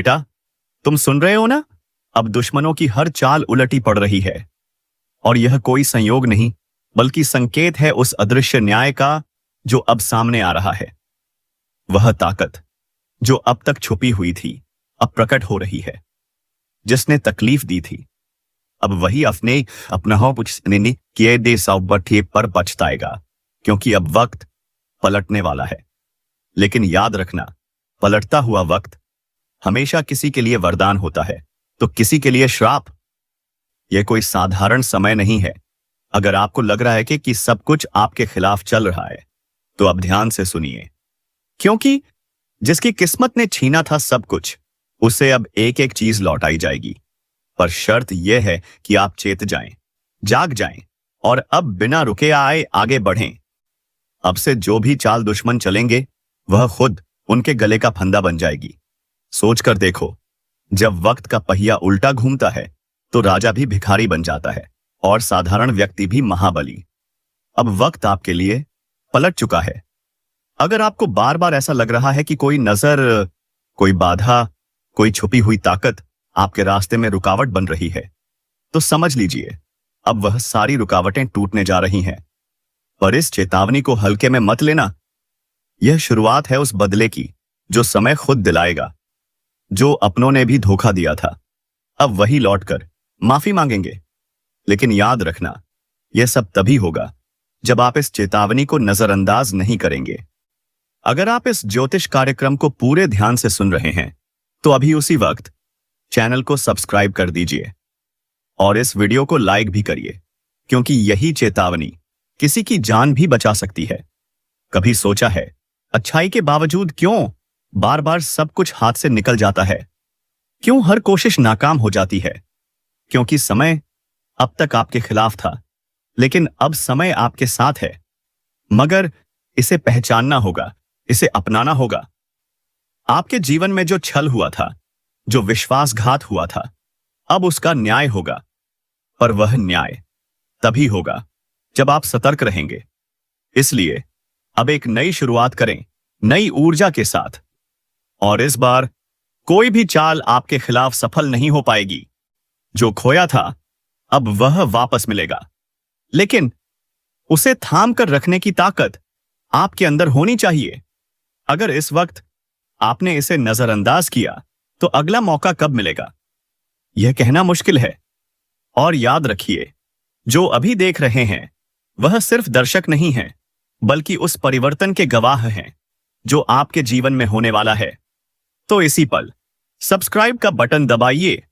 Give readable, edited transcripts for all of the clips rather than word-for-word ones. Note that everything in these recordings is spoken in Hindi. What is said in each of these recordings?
बेटा, तुम सुन रहे हो ना? अब दुश्मनों की हर चाल उलटी पड़ रही है। और यह कोई संयोग नहीं, बल्कि संकेत है उस अदृश्य न्याय का जो अब सामने आ रहा है। वह ताकत जो अब तक छुपी हुई थी, अब प्रकट हो रही है। जिसने तकलीफ दी थी, अब वही अपने अपना पुछने किए दे सौबठे पर पछताएगा, क्योंकि अब वक्त पलटने वाला है। लेकिन याद रखना, पलटता हुआ वक्त हमेशा किसी के लिए वरदान होता है तो किसी के लिए श्राप। यह कोई साधारण समय नहीं है। अगर आपको लग रहा है कि सब कुछ आपके खिलाफ चल रहा है, तो अब ध्यान से सुनिए, क्योंकि जिसकी किस्मत ने छीना था सब कुछ, उसे अब एक एक चीज लौटाई जाएगी। पर शर्त यह है कि आप चेत जाएं, जाग जाएं और अब बिना रुके आगे बढ़ें। अब से जो भी चाल दुश्मन चलेंगे, वह खुद उनके गले का फंदा बन जाएगी। सोचकर देखो, जब वक्त का पहिया उल्टा घूमता है तो राजा भी भिखारी बन जाता है और साधारण व्यक्ति भी महाबली। अब वक्त आपके लिए पलट चुका है। अगर आपको बार बार ऐसा लग रहा है कि कोई नजर, कोई बाधा, कोई छुपी हुई ताकत आपके रास्ते में रुकावट बन रही है, तो समझ लीजिए अब वह सारी रुकावटें टूटने जा रही हैं। पर इस चेतावनी को हल्के में मत लेना। यह शुरुआत है उस बदले की जो समय खुद दिलाएगा। जो अपनों ने भी धोखा दिया था, अब वही लौटकर माफी मांगेंगे। लेकिन याद रखना, यह सब तभी होगा जब आप इस चेतावनी को नजरअंदाज नहीं करेंगे। अगर आप इस ज्योतिष कार्यक्रम को पूरे ध्यान से सुन रहे हैं, तो अभी उसी वक्त चैनल को सब्सक्राइब कर दीजिए और इस वीडियो को लाइक भी करिए, क्योंकि यही चेतावनी किसी की जान भी बचा सकती है। कभी सोचा है, अच्छाई के बावजूद क्यों बार बार सब कुछ हाथ से निकल जाता है? क्यों हर कोशिश नाकाम हो जाती है? क्योंकि समय अब तक आपके खिलाफ था, लेकिन अब समय आपके साथ है। मगर इसे पहचानना होगा, इसे अपनाना होगा। आपके जीवन में जो छल हुआ था, जो विश्वासघात हुआ था, अब उसका न्याय होगा। पर वह न्याय तभी होगा जब आप सतर्क रहेंगे। इसलिए अब एक नई शुरुआत करें, नई ऊर्जा के साथ। और इस बार कोई भी चाल आपके खिलाफ सफल नहीं हो पाएगी। जो खोया था, अब वह वापस मिलेगा। लेकिन उसे थाम कर रखने की ताकत आपके अंदर होनी चाहिए। अगर इस वक्त आपने इसे नजरअंदाज किया, तो अगला मौका कब मिलेगा, यह कहना मुश्किल है। और याद रखिए, जो अभी देख रहे हैं, वह सिर्फ दर्शक नहीं है, बल्कि उस परिवर्तन के गवाह हैं जो आपके जीवन में होने वाला है। तो इसी पल सब्सक्राइब का बटन दबाइए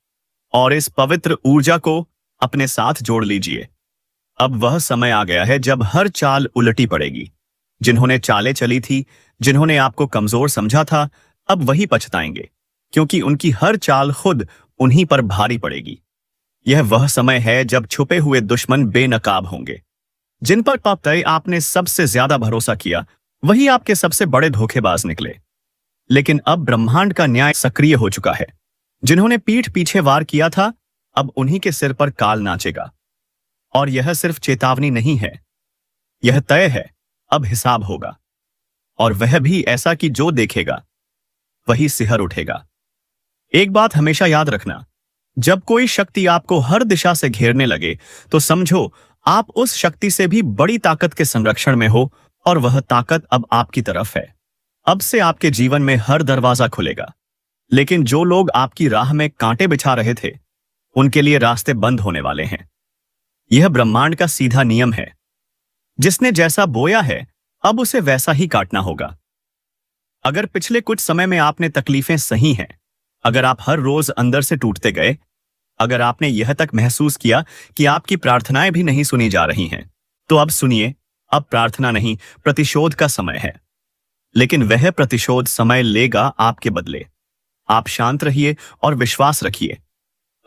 और इस पवित्र ऊर्जा को अपने साथ जोड़ लीजिए। अब वह समय आ गया है जब हर चाल उलटी पड़ेगी। जिन्होंने चालें चली थी, जिन्होंने आपको कमजोर समझा था, अब वही पछताएंगे, क्योंकि उनकी हर चाल खुद उन्हीं पर भारी पड़ेगी। यह वह समय है जब छुपे हुए दुश्मन बेनकाब होंगे। जिन पर आपने सबसे ज्यादा भरोसा किया, वही आपके सबसे बड़े धोखेबाज निकले। लेकिन अब ब्रह्मांड का न्याय सक्रिय हो चुका है। जिन्होंने पीठ पीछे वार किया था, अब उन्हीं के सिर पर काल नाचेगा। और यह सिर्फ चेतावनी नहीं है, यह तय है, अब हिसाब होगा। और वह भी ऐसा कि जो देखेगा वही सिहर उठेगा। एक बात हमेशा याद रखना, जब कोई शक्ति आपको हर दिशा से घेरने लगे, तो समझो आप उस शक्ति से भी बड़ी ताकत के संरक्षण में हो, और वह ताकत अब आपकी तरफ है। अब से आपके जीवन में हर दरवाजा खुलेगा। लेकिन जो लोग आपकी राह में कांटे बिछा रहे थे, उनके लिए रास्ते बंद होने वाले हैं। यह ब्रह्मांड का सीधा नियम है। जिसने जैसा बोया है, अब उसे वैसा ही काटना होगा। अगर पिछले कुछ समय में आपने तकलीफें सही हैं, अगर आप हर रोज अंदर से टूटते गए, अगर आपने यह तक महसूस किया कि आपकी प्रार्थनाएं भी नहीं सुनी जा रही हैं, तो अब सुनिए, अब प्रार्थना नहीं, प्रतिशोध का समय है। लेकिन वह प्रतिशोध समय लेगा आपके बदले। आप शांत रहिए और विश्वास रखिए।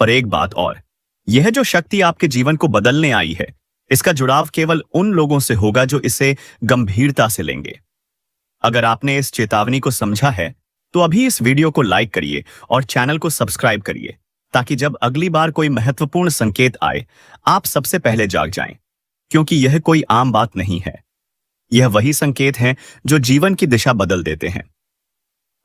पर एक बात और, यह जो शक्ति आपके जीवन को बदलने आई है, इसका जुड़ाव केवल उन लोगों से होगा जो इसे गंभीरता से लेंगे। अगर आपने इस चेतावनी को समझा है, तो अभी इस वीडियो को लाइक करिए और चैनल को सब्सक्राइब करिए, ताकि जब अगली बार कोई महत्वपूर्ण संकेत आए, आप सबसे पहले जाग जाएं। क्योंकि यह कोई आम बात नहीं है, यह वही संकेत हैं जो जीवन की दिशा बदल देते हैं।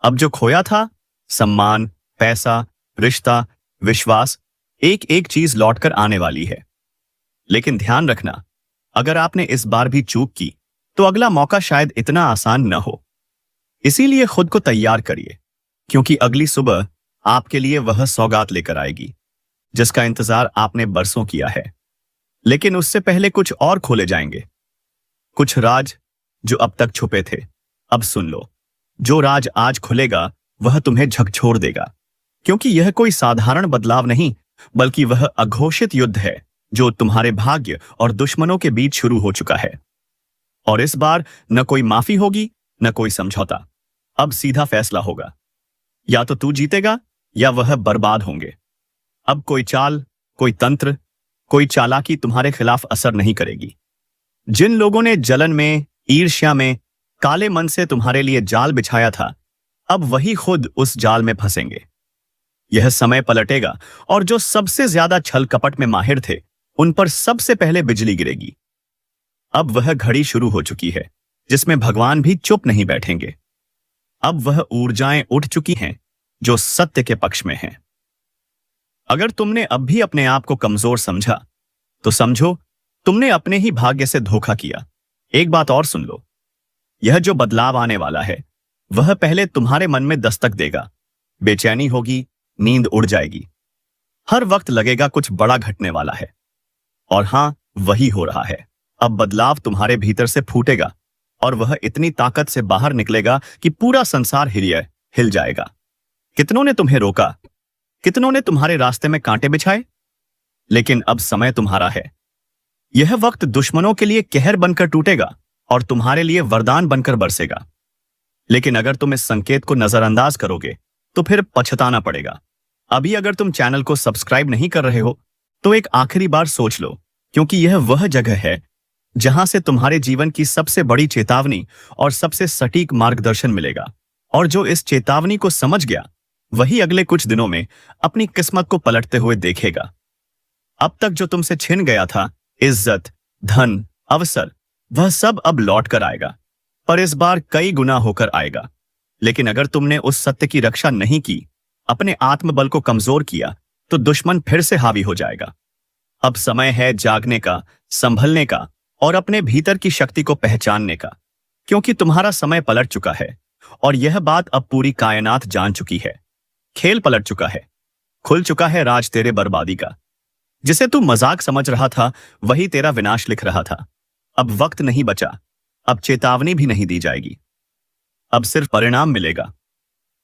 अब जो खोया था, सम्मान, पैसा, रिश्ता, विश्वास, एक एक चीज लौटकर आने वाली है। लेकिन ध्यान रखना, अगर आपने इस बार भी चूक की तो अगला मौका शायद इतना आसान न हो। इसीलिए खुद को तैयार करिए, क्योंकि अगली सुबह आपके लिए वह सौगात लेकर आएगी जिसका इंतजार आपने बरसों किया है। लेकिन उससे पहले कुछ और खोले जाएंगे, कुछ राज जो अब तक छुपे थे। अब सुन लो, जो राज आज खुलेगा वह तुम्हें झकझोर देगा, क्योंकि यह कोई साधारण बदलाव नहीं, बल्कि वह अघोषित युद्ध है जो तुम्हारे भाग्य और दुश्मनों के बीच शुरू हो चुका है। और इस बार न कोई माफी होगी, न कोई समझौता। अब सीधा फैसला होगा, या तो तू जीतेगा या वह बर्बाद होंगे। अब कोई चाल, कोई तंत्र, कोई चालाकी तुम्हारे खिलाफ असर नहीं करेगी। जिन लोगों ने जलन में, ईर्ष्या में, काले मन से तुम्हारे लिए जाल बिछाया था, अब वही खुद उस जाल में फंसेंगे। यह समय पलटेगा और जो सबसे ज्यादा छल कपट में माहिर थे उन पर सबसे पहले बिजली गिरेगी। अब वह घड़ी शुरू हो चुकी है जिसमें भगवान भी चुप नहीं बैठेंगे। अब वह ऊर्जाएं उठ चुकी हैं जो सत्य के पक्ष में हैं। अगर तुमने अब भी अपने आप को कमजोर समझा तो समझो तुमने अपने ही भाग्य से धोखा किया। एक बात और सुन लो, यह जो बदलाव आने वाला है वह पहले तुम्हारे मन में दस्तक देगा। बेचैनी होगी, नींद उड़ जाएगी, हर वक्त लगेगा कुछ बड़ा घटने वाला है। और हां, वही हो रहा है। अब बदलाव तुम्हारे भीतर से फूटेगा और वह इतनी ताकत से बाहर निकलेगा कि पूरा संसार हिल जाएगा। कितनों ने तुम्हें रोका, कितनों ने तुम्हारे रास्ते में कांटे बिछाए, लेकिन अब समय तुम्हारा है। यह वक्त दुश्मनों के लिए कहर बनकर टूटेगा और तुम्हारे लिए वरदान बनकर बरसेगा। लेकिन अगर तुम इस संकेत को नजरअंदाज करोगे तो फिर पछताना पड़ेगा। अभी अगर तुम चैनल को सब्सक्राइब नहीं कर रहे हो तो एक आखिरी बार सोच लो, क्योंकि यह वह जगह है जहां से तुम्हारे जीवन की सबसे बड़ी चेतावनी और सबसे सटीक मार्गदर्शन मिलेगा। और जो इस चेतावनी को समझ गया वही अगले कुछ दिनों में अपनी किस्मत को पलटते हुए देखेगा। अब तक जो तुमसे छिन गया था, इज्जत, धन, अवसर, वह सब अब लौट कर आएगा, पर इस बार कई गुना होकर आएगा। लेकिन अगर तुमने उस सत्य की रक्षा नहीं की, अपने आत्मबल को कमजोर किया, तो दुश्मन फिर से हावी हो जाएगा। अब समय है जागने का, संभलने का और अपने भीतर की शक्ति को पहचानने का, क्योंकि तुम्हारा समय पलट चुका है और यह बात अब पूरी कायनात जान चुकी है। खेल पलट चुका है, खुल चुका है राज तेरे बर्बादी का। जिसे तू मजाक समझ रहा था वही तेरा विनाश लिख रहा था। अब वक्त नहीं बचा, अब चेतावनी भी नहीं दी जाएगी, अब सिर्फ परिणाम मिलेगा।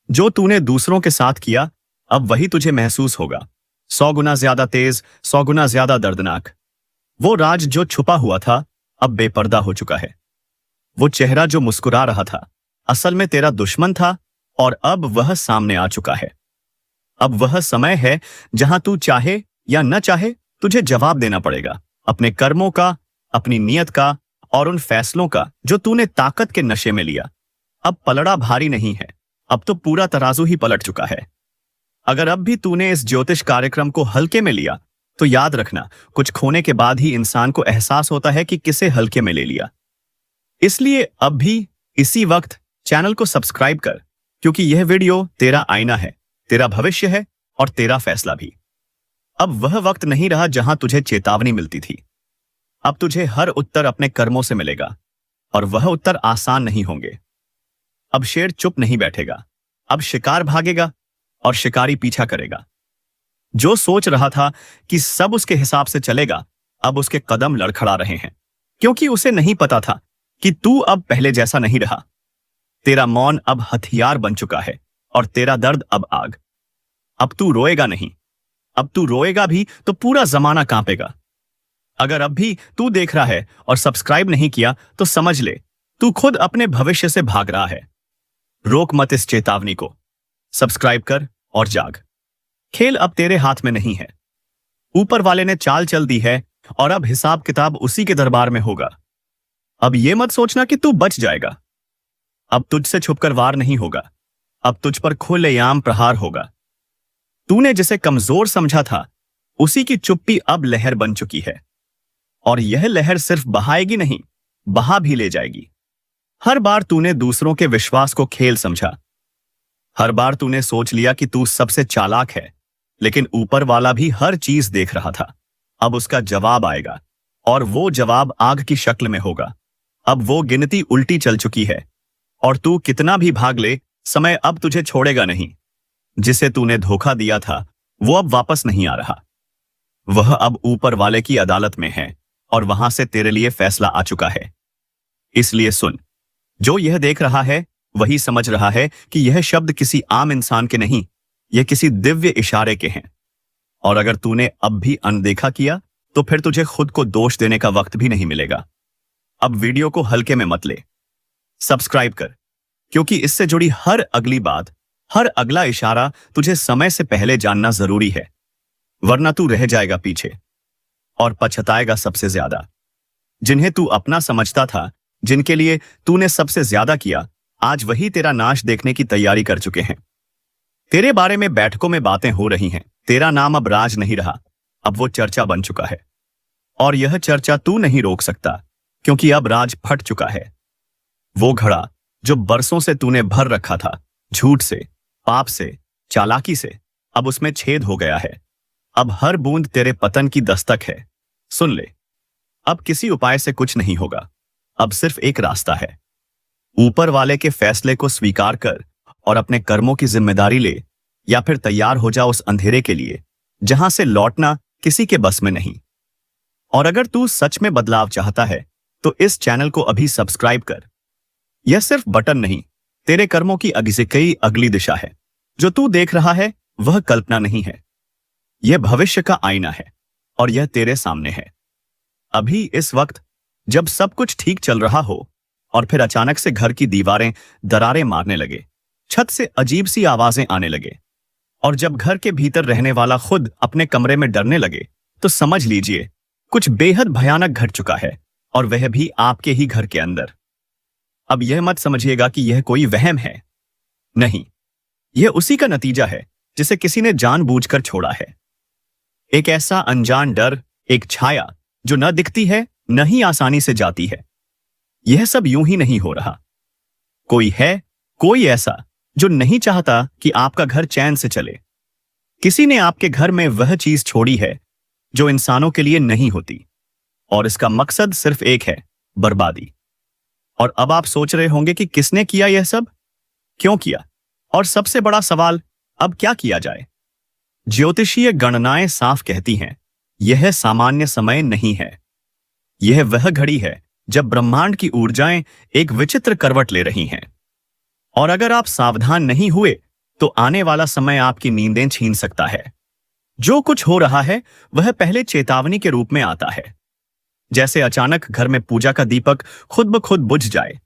जो तूने दूसरों के साथ किया अब वही तुझे महसूस होगा, 100 गुना ज्यादा तेज, 100 गुना ज्यादा दर्दनाक। वो राज जो छुपा हुआ था अब बेपर्दा हो चुका है। वो चेहरा जो मुस्कुरा रहा था असल में तेरा दुश्मन था और अब वह सामने आ चुका है। अब वह समय है जहां तू चाहे या न चाहे तुझे जवाब देना पड़ेगा, अपने कर्मों का, अपनी नीयत का और उन फैसलों का जो तूने ताकत के नशे में लिया। अब पलड़ा भारी नहीं है, अब तो पूरा तराजू ही पलट चुका है। अगर अब भी तूने इस ज्योतिष कार्यक्रम को हल्के में लिया तो याद रखना, कुछ खोने के बाद ही इंसान को एहसास होता है कि किसे हल्के में ले लिया। इसलिए अब भी इसी वक्त चैनल को सब्सक्राइब कर, क्योंकि यह वीडियो तेरा आईना है, तेरा भविष्य है और तेरा फैसला भी। अब वह वक्त नहीं रहा जहां तुझे चेतावनी मिलती थी। अब तुझे हर उत्तर अपने कर्मों से मिलेगा और वह उत्तर आसान नहीं होंगे। अब शेर चुप नहीं बैठेगा, अब शिकार भागेगा और शिकारी पीछा करेगा। जो सोच रहा था कि सब उसके हिसाब से चलेगा, अब उसके कदम लड़खड़ा रहे हैं, क्योंकि उसे नहीं पता था कि तू अब पहले जैसा नहीं रहा। तेरा मौन अब हथियार बन चुका है और तेरा दर्द अब आग। अब तू रोएगा नहीं, अब तू रोएगा भी तो पूरा जमाना कांपेगा। अगर अब भी तू देख रहा है और सब्सक्राइब नहीं किया तो समझ ले, तू खुद अपने भविष्य से भाग रहा है। रोक मत इस चेतावनी को, सब्सक्राइब कर और जाग। खेल अब तेरे हाथ में नहीं है, ऊपर वाले ने चाल चल दी है और अब हिसाब किताब उसी के दरबार में होगा। अब ये मत सोचना कि तू बच जाएगा। अब तुझसे छुपकर वार नहीं होगा, अब तुझ पर खुलेआम प्रहार होगा। तूने जिसे कमजोर समझा था उसी की चुप्पी अब लहर बन चुकी है और यह लहर सिर्फ बहाएगी नहीं, बहा भी ले जाएगी। हर बार तूने दूसरों के विश्वास को खेल समझा, हर बार तूने सोच लिया कि तू सबसे चालाक है, लेकिन ऊपर वाला भी हर चीज देख रहा था। अब उसका जवाब आएगा, और वो जवाब आग की शक्ल में होगा। अब वो गिनती उल्टी चल चुकी है, और तू कितना भी भाग ले, समय अब तुझे छोड़ेगा नहीं। जिसे तूने धोखा दिया था वो अब वापस नहीं आ रहा। वह अब ऊपर वाले की अदालत में है, और वहां से तेरे लिए फैसला आ चुका है। इसलिए सुन, जो यह देख रहा है वही समझ रहा है कि यह शब्द किसी आम इंसान के नहीं, यह किसी दिव्य इशारे के हैं। और अगर तूने अब भी अनदेखा किया तो फिर तुझे खुद को दोष देने का वक्त भी नहीं मिलेगा। अब वीडियो को हल्के में मत ले, सब्सक्राइब कर, क्योंकि इससे जुड़ी हर अगली बात, हर अगला इशारा तुझे समय से पहले जानना जरूरी है, वरना तू रह जाएगा पीछे और पछताएगा सबसे ज्यादा। जिन्हें तू अपना समझता था, जिनके लिए तूने सबसे ज्यादा किया, आज वही तेरा नाश देखने की तैयारी कर चुके हैं। तेरे बारे में बैठकों में बातें हो रही हैं। तेरा नाम अब राज नहीं रहा, अब वो चर्चा बन चुका है। और यह चर्चा तू नहीं रोक सकता, क्योंकि अब राज फट चुका है। वो घड़ा जो बरसों से तूने भर रखा था, झूठ से, पाप से, चालाकी से, अब उसमें छेद हो गया है। अब हर बूंद तेरे पतन की दस्तक है। सुन ले, अब किसी उपाय से कुछ नहीं होगा। अब सिर्फ एक रास्ता है। ऊपर वाले के फैसले को स्वीकार कर और अपने कर्मों की जिम्मेदारी ले, या फिर तैयार हो जा उस अंधेरे के लिए जहां से लौटना किसी के बस में नहीं। और अगर तू सच में बदलाव चाहता है तो इस चैनल को अभी सब्सक्राइब कर। यह सिर्फ बटन नहीं, तेरे कर्मों की कई अगली दिशा है। जो तू देख रहा है वह कल्पना नहीं है, यह भविष्य का आईना है, और यह तेरे सामने है। अभी इस वक्त जब सब कुछ ठीक चल रहा हो और फिर अचानक से घर की दीवारें दरारें मारने लगे, छत से अजीब सी आवाजें आने लगे, और जब घर के भीतर रहने वाला खुद अपने कमरे में डरने लगे, तो समझ लीजिए कुछ बेहद भयानक घट चुका है, और वह भी आपके ही घर के अंदर। अब यह मत समझिएगा कि यह कोई वहम है, नहीं, यह उसी का नतीजा है जिसे किसी ने जानबूझकर छोड़ा है। एक ऐसा अनजान डर, एक छाया जो न दिखती है न ही आसानी से जाती है। यह सब यूं ही नहीं हो रहा। कोई ऐसा जो नहीं चाहता कि आपका घर चैन से चले। किसी ने आपके घर में वह चीज छोड़ी है जो इंसानों के लिए नहीं होती, और इसका मकसद सिर्फ एक है, बर्बादी। और अब आप सोच रहे होंगे कि किसने किया यह सब, क्यों किया, और सबसे बड़ा सवाल, अब क्या किया जाए। ज्योतिषीय गणनाएं साफ कहती हैं, यह सामान्य समय नहीं है। यह वह घड़ी है जब ब्रह्मांड की ऊर्जाएं एक विचित्र करवट ले रही हैं। और अगर आप सावधान नहीं हुए तो आने वाला समय आपकी नींदें छीन सकता है। जो कुछ हो रहा है वह पहले चेतावनी के रूप में आता है, जैसे अचानक घर में पूजा का दीपक खुद ब खुद बुझ जाए,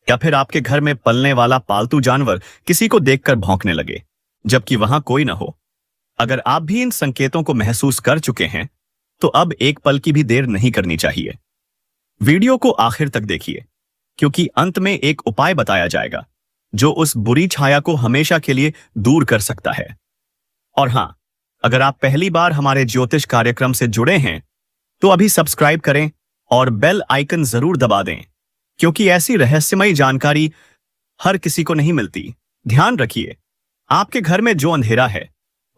या फिर आपके घर में पलने वाला पालतू जानवर किसी को देखकर भौंकने लगे जबकि वहां कोई न हो। अगर आप भी इन संकेतों को महसूस कर चुके हैं तो अब एक पल की भी देर नहीं करनी चाहिए। वीडियो को आखिर तक देखिए, क्योंकि अंत में एक उपाय बताया जाएगा जो उस बुरी छाया को हमेशा के लिए दूर कर सकता है। और हां, अगर आप पहली बार हमारे ज्योतिष कार्यक्रम से जुड़े हैं तो अभी सब्सक्राइब करें और बेल आइकन जरूर दबा दें, क्योंकि ऐसी रहस्यमयी जानकारी हर किसी को नहीं मिलती। ध्यान रखिए, आपके घर में जो अंधेरा है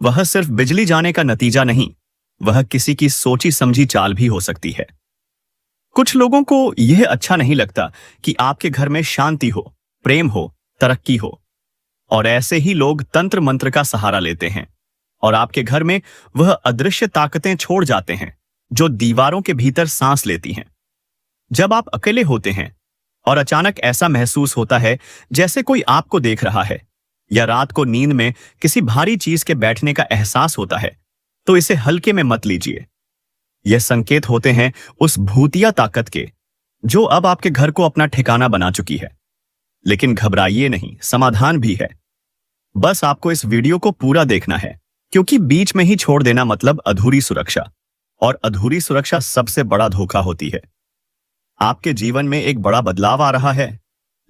वह सिर्फ बिजली जाने का नतीजा नहीं, वह किसी की सोची समझी चाल भी हो सकती है। कुछ लोगों को यह अच्छा नहीं लगता कि आपके घर में शांति हो, प्रेम हो, तरक्की हो, और ऐसे ही लोग तंत्र मंत्र का सहारा लेते हैं और आपके घर में वह अदृश्य ताकतें छोड़ जाते हैं जो दीवारों के भीतर सांस लेती हैं। जब आप अकेले होते हैं और अचानक ऐसा महसूस होता है जैसे कोई आपको देख रहा है, या रात को नींद में किसी भारी चीज के बैठने का एहसास होता है, तो इसे हल्के में मत लीजिए। यह संकेत होते हैं उस भूतिया ताकत के जो अब आपके घर को अपना ठिकाना बना चुकी है। लेकिन घबराइए नहीं, समाधान भी है। बस आपको इस वीडियो को पूरा देखना है, क्योंकि बीच में ही छोड़ देना मतलब अधूरी सुरक्षा, और अधूरी सुरक्षा सबसे बड़ा धोखा होती है। आपके जीवन में एक बड़ा बदलाव आ रहा है,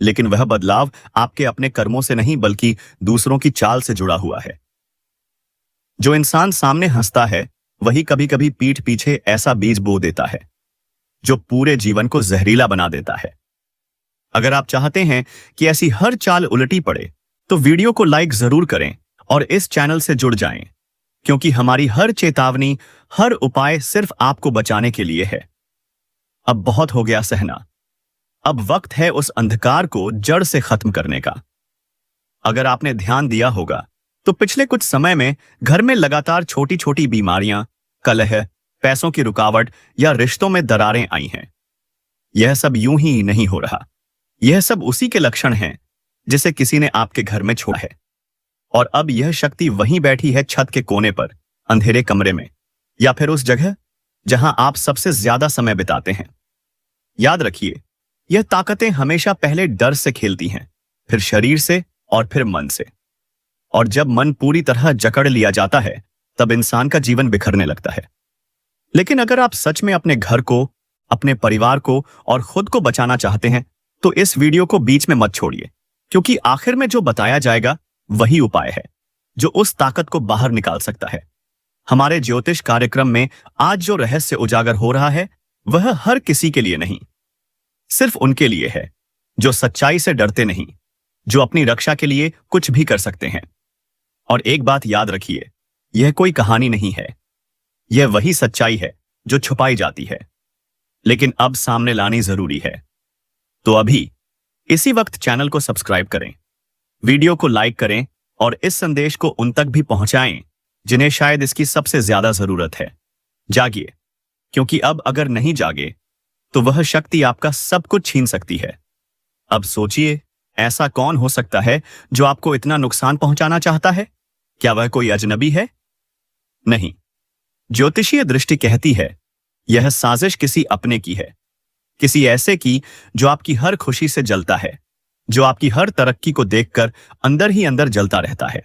लेकिन वह बदलाव आपके अपने कर्मों से नहीं बल्कि दूसरों की चाल से जुड़ा हुआ है। जो इंसान सामने हंसता है वही कभी कभी पीठ पीछे ऐसा बीज बो देता है जो पूरे जीवन को जहरीला बना देता है। अगर आप चाहते हैं कि ऐसी हर चाल उलटी पड़े तो वीडियो को लाइक जरूर करें और इस चैनल से जुड़ जाएं, क्योंकि हमारी हर चेतावनी, हर उपाय सिर्फ आपको बचाने के लिए है। अब बहुत हो गया सहना। अब वक्त है उस अंधकार को जड़ से खत्म करने का। अगर आपने ध्यान दिया होगा तो पिछले कुछ समय में घर में लगातार छोटी छोटी बीमारियां, कलह, पैसों की रुकावट या रिश्तों में दरारें आई हैं। यह सब यूं ही नहीं हो रहा। यह सब उसी के लक्षण हैं जिसे किसी ने आपके घर में छोड़ा है। और अब यह शक्ति वहीं बैठी है, छत के कोने पर, अंधेरे कमरे में, या फिर उस जगह जहां आप सबसे ज्यादा समय बिताते हैं। याद रखिए, यह ताकतें हमेशा पहले डर से खेलती हैं, फिर शरीर से और फिर मन से। और जब मन पूरी तरह जकड़ लिया जाता है तब इंसान का जीवन बिखरने लगता है। लेकिन अगर आप सच में अपने घर को, अपने परिवार को और खुद को बचाना चाहते हैं तो इस वीडियो को बीच में मत छोड़िए, क्योंकि आखिर में जो बताया जाएगा वही उपाय है जो उस ताकत को बाहर निकाल सकता है। हमारे ज्योतिष कार्यक्रम में आज जो रहस्य उजागर हो रहा है वह हर किसी के लिए नहीं, सिर्फ उनके लिए है जो सच्चाई से डरते नहीं, जो अपनी रक्षा के लिए कुछ भी कर सकते हैं। और एक बात याद रखिए, यह कोई कहानी नहीं है, यह वही सच्चाई है जो छुपाई जाती है लेकिन अब सामने लानी जरूरी है। तो अभी इसी वक्त चैनल को सब्सक्राइब करें, वीडियो को लाइक करें और इस संदेश को उन तक भी पहुंचाएं जिन्हें शायद इसकी सबसे ज्यादा जरूरत है। जागिए, क्योंकि अब अगर नहीं जागे तो वह शक्ति आपका सब कुछ छीन सकती है। अब सोचिए, ऐसा कौन हो सकता है जो आपको इतना नुकसान पहुंचाना चाहता है? क्या वह कोई अजनबी है? नहीं, ज्योतिषीय दृष्टि कहती है यह साजिश किसी अपने की है, किसी ऐसे की जो आपकी हर खुशी से जलता है, जो आपकी हर तरक्की को देखकर अंदर ही अंदर जलता रहता है।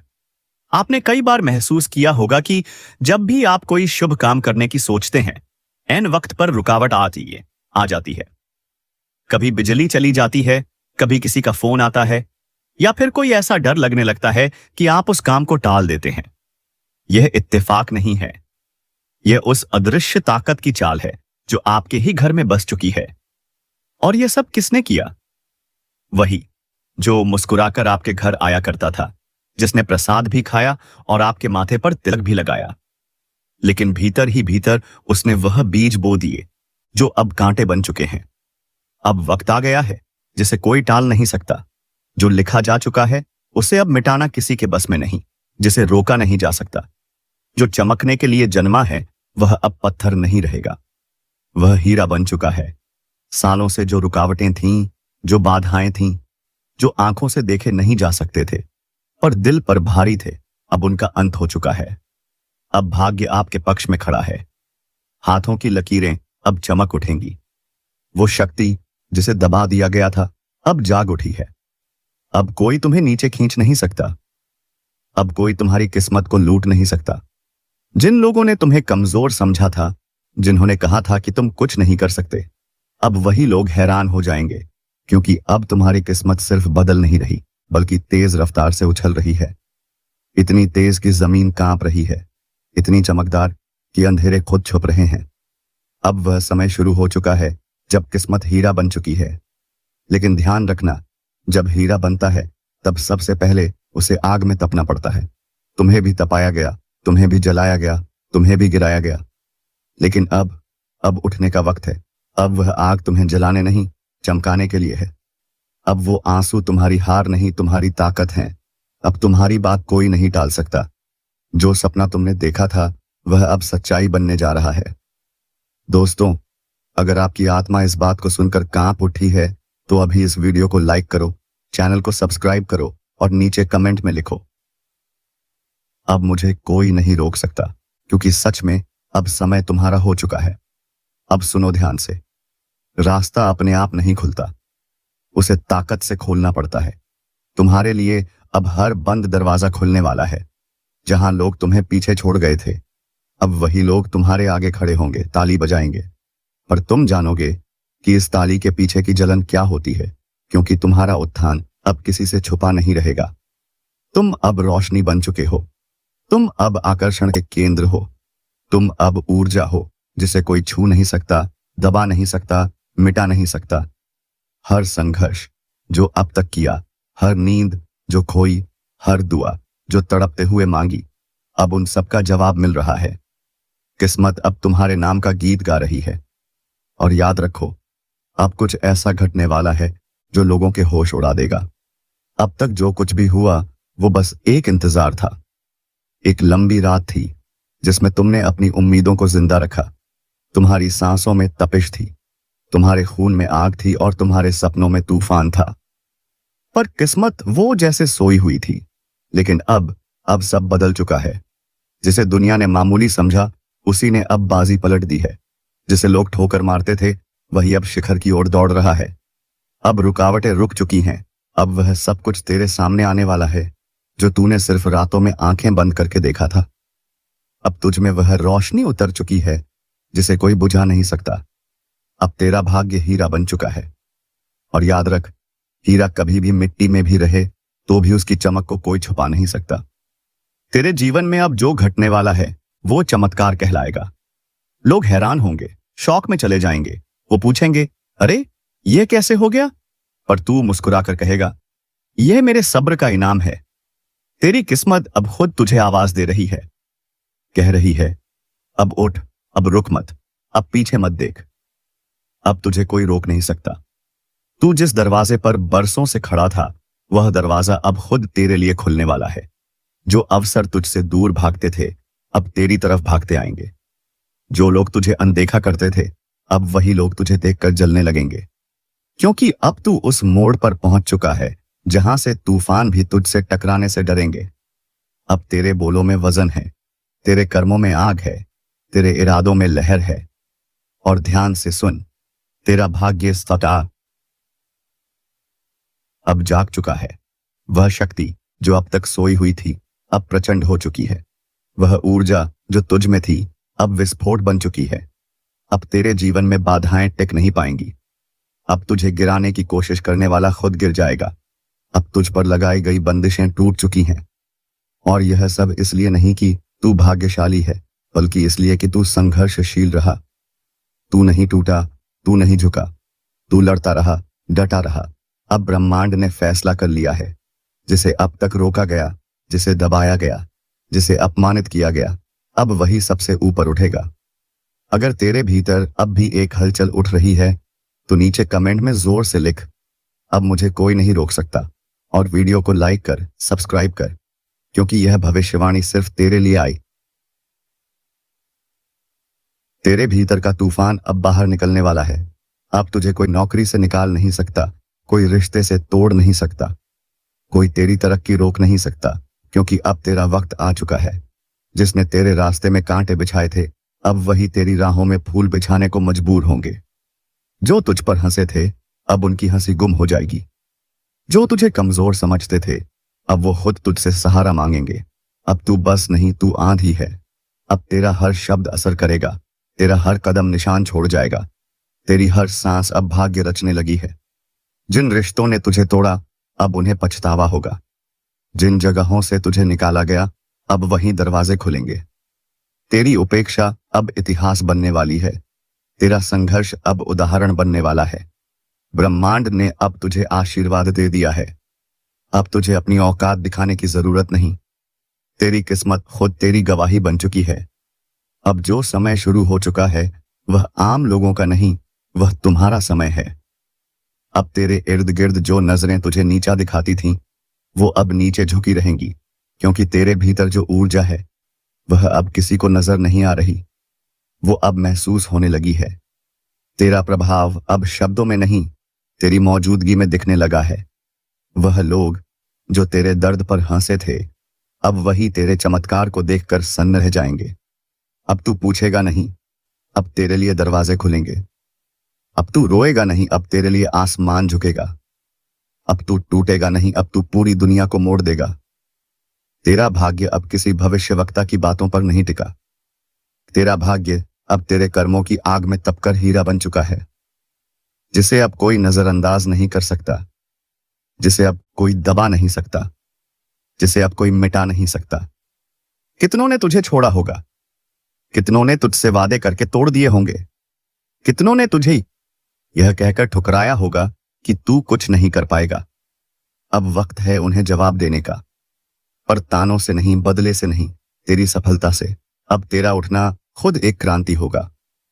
आपने कई बार महसूस किया होगा कि जब भी आप कोई शुभ काम करने की सोचते हैं, ऐन वक्त पर रुकावट आ जाती है। कभी बिजली चली जाती है, कभी किसी का फोन आता है, या फिर कोई ऐसा डर लगने लगता है कि आप उस काम को टाल देते हैं। यह इत्तेफाक नहीं है, यह उस अदृश्य ताकत की चाल है जो आपके ही घर में बस चुकी है। और यह सब किसने किया? वही जो मुस्कुराकर आपके घर आया करता था, जिसने प्रसाद भी खाया और आपके माथे पर तिलक भी लगाया। लेकिन भीतर ही भीतर उसने वह बीज बो दिए जो अब कांटे बन चुके हैं। अब वक्त आ गया है जिसे कोई टाल नहीं सकता। जो लिखा जा चुका है उसे अब मिटाना किसी के बस में नहीं, जिसे रोका नहीं जा सकता। जो चमकने के लिए जन्मा है वह अब पत्थर नहीं रहेगा, वह हीरा बन चुका है। सालों से जो रुकावटें थीं, जो बाधाएं थीं, जो आंखों से देखे नहीं जा सकते थे और दिल पर भारी थे, अब उनका अंत हो चुका है। अब भाग्य आपके पक्ष में खड़ा है। हाथों की लकीरें अब चमक उठेंगी। वो शक्ति जिसे दबा दिया गया था अब जाग उठी है। अब कोई तुम्हें नीचे खींच नहीं सकता, अब कोई तुम्हारी किस्मत को लूट नहीं सकता। जिन लोगों ने तुम्हें कमजोर समझा था, जिन्होंने कहा था कि तुम कुछ नहीं कर सकते, अब वही लोग हैरान हो जाएंगे, क्योंकि अब तुम्हारी किस्मत सिर्फ बदल नहीं रही बल्कि तेज रफ्तार से उछल रही है। इतनी तेज कि जमीन कांप रही है, इतनी चमकदार कि अंधेरे खुद छुप रहे हैं। अब वह समय शुरू हो चुका है जब किस्मत हीरा बन चुकी है। लेकिन ध्यान रखना, जब हीरा बनता है तब सबसे पहले उसे आग में तपना पड़ता है। तुम्हें भी तपाया गया, तुम्हें भी जलाया गया, तुम्हें भी गिराया गया। लेकिन अब उठने का वक्त है। अब वह आग तुम्हें जलाने नहीं, चमकाने के लिए है। अब वो आंसू तुम्हारी हार नहीं, तुम्हारी ताकत है। अब तुम्हारी बात कोई नहीं टाल सकता। जो सपना तुमने देखा था वह अब सच्चाई बनने जा रहा है। दोस्तों, अगर आपकी आत्मा इस बात को सुनकर कांप उठी है तो अभी इस वीडियो को लाइक करो, चैनल को सब्सक्राइब करो और नीचे कमेंट में लिखो, अब मुझे कोई नहीं रोक सकता, क्योंकि सच में अब समय तुम्हारा हो चुका है। अब सुनो ध्यान से, रास्ता अपने आप नहीं खुलता, उसे ताकत से खोलना पड़ता है। तुम्हारे लिए अब हर बंद दरवाजा खुलने वाला है। जहां लोग तुम्हें पीछे छोड़ गए थे, अब वही लोग तुम्हारे आगे खड़े होंगे, ताली बजाएंगे, और तुम जानोगे कि इस ताली के पीछे की जलन क्या होती है, क्योंकि तुम्हारा उत्थान अब किसी से छुपा नहीं रहेगा। तुम अब रोशनी बन चुके हो, तुम अब आकर्षण के केंद्र हो, तुम अब ऊर्जा हो जिसे कोई छू नहीं सकता, दबा नहीं सकता, मिटा नहीं सकता। हर संघर्ष जो अब तक किया, हर नींद, जो खोई हर दुआ जो तड़पते हुए मांगी, अब उन सब का जवाब मिल रहा है। किस्मत अब तुम्हारे नाम का गीत गा रही है। और याद रखो, अब कुछ ऐसा घटने वाला है जो लोगों के होश उड़ा देगा। अब तक जो कुछ भी हुआ वो बस एक इंतजार था। एक लंबी रात थी जिसमें तुमने अपनी उम्मीदों को जिंदा रखा। तुम्हारी सांसों में तपिश थी, तुम्हारे खून में आग थी और तुम्हारे सपनों में तूफान था। पर किस्मत वो जैसे सोई हुई थी। लेकिन अब सब बदल चुका है। जिसे दुनिया ने मामूली समझा, उसी ने अब बाजी पलट दी है। जिसे लोग ठोकर मारते थे, वही अब शिखर की ओर दौड़ रहा है। अब रुकावटें रुक चुकी हैं। अब वह सब कुछ तेरे सामने आने वाला है जो तूने सिर्फ रातों में आंखें बंद करके देखा था। अब तुझ में वह रोशनी उतर चुकी है जिसे कोई बुझा नहीं सकता। अब तेरा भाग्य हीरा बन चुका है। और याद रख, हीरा कभी भी मिट्टी में भी रहे तो भी उसकी चमक को कोई छुपा नहीं सकता। तेरे जीवन में अब जो घटने वाला है वो चमत्कार कहलाएगा। लोग हैरान होंगे, शौक में चले जाएंगे। वो पूछेंगे, अरे ये कैसे हो गया? पर तू मुस्कुराकर कहेगा, यह मेरे सब्र का इनाम है। तेरी किस्मत अब खुद तुझे आवाज दे रही है, कह रही है, अब उठ, अब रुक मत, अब पीछे मत देख। अब तुझे कोई रोक नहीं सकता। तू जिस दरवाजे पर बरसों से खड़ा था, वह दरवाजा अब खुद तेरे लिए खुलने वाला है। जो अवसर तुझसे दूर भागते थे, अब तेरी तरफ भागते आएंगे। जो लोग तुझे अनदेखा करते थे, अब वही लोग तुझे देखकर जलने लगेंगे। क्योंकि अब तू उस मोड़ पर पहुंच चुका है जहां से तूफान भी तुझसे टकराने से डरेंगे। अब तेरे बोलों में वजन है, तेरे कर्मों में आग है, तेरे इरादों में लहर है। और ध्यान से सुन, तेरा भाग्य सता अब जाग चुका है। वह शक्ति जो अब तक सोई हुई थी, अब प्रचंड हो चुकी है। वह ऊर्जा जो तुझ में थी, अब विस्फोट बन चुकी है। अब तेरे जीवन में बाधाएं टिक नहीं पाएंगी। अब तुझे गिराने की कोशिश करने वाला खुद गिर जाएगा। अब तुझ पर लगाई गई बंदिशें टूट चुकी हैं। और यह सब इसलिए नहीं कि तू भाग्यशाली है, बल्कि इसलिए कि तू संघर्षशील रहा। तू नहीं टूटा, तू नहीं झुका, तू लड़ता रहा, डटा रहा। अब ब्रह्मांड ने फैसला कर लिया है। जिसे अब तक रोका गया, जिसे दबाया गया, जिसे अपमानित किया गया, अब वही सबसे ऊपर उठेगा। अगर तेरे भीतर अब भी एक हलचल उठ रही है तो नीचे कमेंट में जोर से लिख, अब मुझे कोई नहीं रोक सकता। और वीडियो को लाइक कर, सब्सक्राइब कर, क्योंकि यह भविष्यवाणी सिर्फ तेरे लिए आई। तेरे भीतर का तूफान अब बाहर निकलने वाला है। अब तुझे कोई नौकरी से निकाल नहीं सकता, कोई रिश्ते से तोड़ नहीं सकता, कोई तेरी तरक्की रोक नहीं सकता, क्योंकि अब तेरा वक्त आ चुका है। जिसने तेरे रास्ते में कांटे बिछाए थे, अब वही तेरी राहों में फूल बिछाने को मजबूर होंगे। जो तुझ पर हंसे थे, अब उनकी हंसी गुम हो जाएगी। जो तुझे कमजोर समझते थे, अब वो खुद तुझसे सहारा मांगेंगे। अब तू बस नहीं, तू आंधी है। अब तेरा हर शब्द असर करेगा, तेरा हर कदम निशान छोड़ जाएगा, तेरी हर सांस अब भाग्य रचने लगी है। जिन रिश्तों ने तुझे तोड़ा, अब उन्हें पछतावा होगा। जिन जगहों से तुझे निकाला गया, अब वहीं दरवाजे खुलेंगे। तेरी उपेक्षा अब इतिहास बनने वाली है। तेरा संघर्ष अब उदाहरण बनने वाला है। ब्रह्मांड ने अब तुझे आशीर्वाद दे दिया है। अब तुझे अपनी औकात दिखाने की जरूरत नहीं। तेरी किस्मत खुद तेरी गवाही बन चुकी है। अब जो समय शुरू हो चुका है, वह आम लोगों का नहीं, वह तुम्हारा समय है। अब तेरे इर्द गिर्द जो नजरें तुझे नीचा दिखाती थीं, वो अब नीचे झुकी रहेंगी, क्योंकि तेरे भीतर जो ऊर्जा है, वह अब किसी को नजर नहीं आ रही, वो अब महसूस होने लगी है। तेरा प्रभाव अब शब्दों में नहीं, तेरी मौजूदगी में दिखने लगा है। वह लोग जो तेरे दर्द पर हंसे थे, अब वही तेरे चमत्कार को देखकर सन्न रह जाएंगे। अब तू पूछेगा नहीं, अब तेरे लिए दरवाजे खुलेंगे। अब तू रोएगा नहीं, अब तेरे लिए आसमान झुकेगा। अब तू टूटेगा नहीं, अब तू पूरी दुनिया को मोड़ देगा। तेरा भाग्य अब किसी भविष्यवक्ता की बातों पर नहीं टिका। तेरा भाग्य अब तेरे कर्मों की आग में तपकर हीरा बन चुका है, जिसे अब कोई नजरअंदाज नहीं कर सकता, जिसे अब कोई दबा नहीं सकता, जिसे अब कोई मिटा नहीं सकता। कितनों ने तुझे छोड़ा होगा, कितनों ने तुझसे वादे करके तोड़ दिए होंगे, कितनों ने तुझे यह कहकर ठुकराया होगा कि तू कुछ नहीं कर पाएगा। अब वक्त है उन्हें जवाब देने का, पर तानों से नहीं, बदले से नहीं, तेरी सफलता से। अब तेरा उठना खुद एक क्रांति होगा,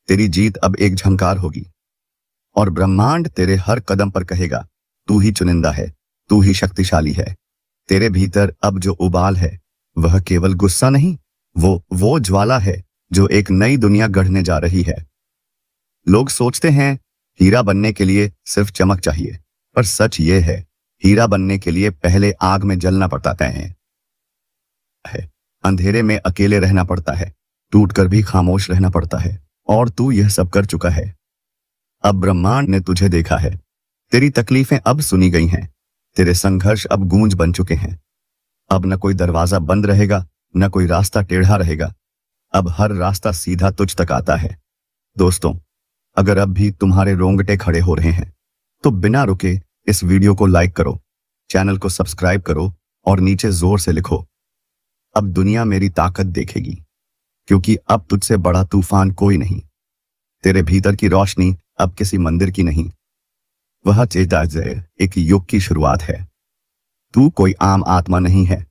तेरी जीत अब एक झंकार होगी, और ब्रह्मांड तेरे हर कदम पर कहेगा, तू ही चुनिंदा है, तू ही शक्तिशाली है। तेरे भीतर अब जो उबाल है वह केवल गुस्सा नहीं, वो ज्वाला है जो एक नई दुनिया गढ़ने जा रही है। लोग सोचते हैं हीरा बनने के लिए सिर्फ चमक चाहिए, पर सच ये है, हीरा बनने के लिए पहले आग में जलना पड़ता है, अंधेरे में अकेले रहना पड़ता है, टूटकर भी खामोश रहना पड़ता है, और तू यह सब कर चुका है। अब ब्रह्मांड ने तुझे देखा है, तेरी तकलीफें अब सुनी गई हैं, तेरे संघर्ष अब गूंज बन चुके हैं। अब न कोई दरवाजा बंद रहेगा, न कोई रास्ता टेढ़ा रहेगा, अब हर रास्ता सीधा तुझ तक आता है। दोस्तों, अगर अब भी तुम्हारे रोंगटे खड़े हो रहे हैं तो बिना रुके इस वीडियो को लाइक करो, चैनल को सब्सक्राइब करो और नीचे जोर से लिखो, अब दुनिया मेरी ताकत देखेगी, क्योंकि अब तुझसे बड़ा तूफान कोई नहीं। तेरे भीतर की रोशनी अब किसी मंदिर की नहीं, वह चेतावनी एक युग की शुरुआत है। तू कोई आम आत्मा नहीं है,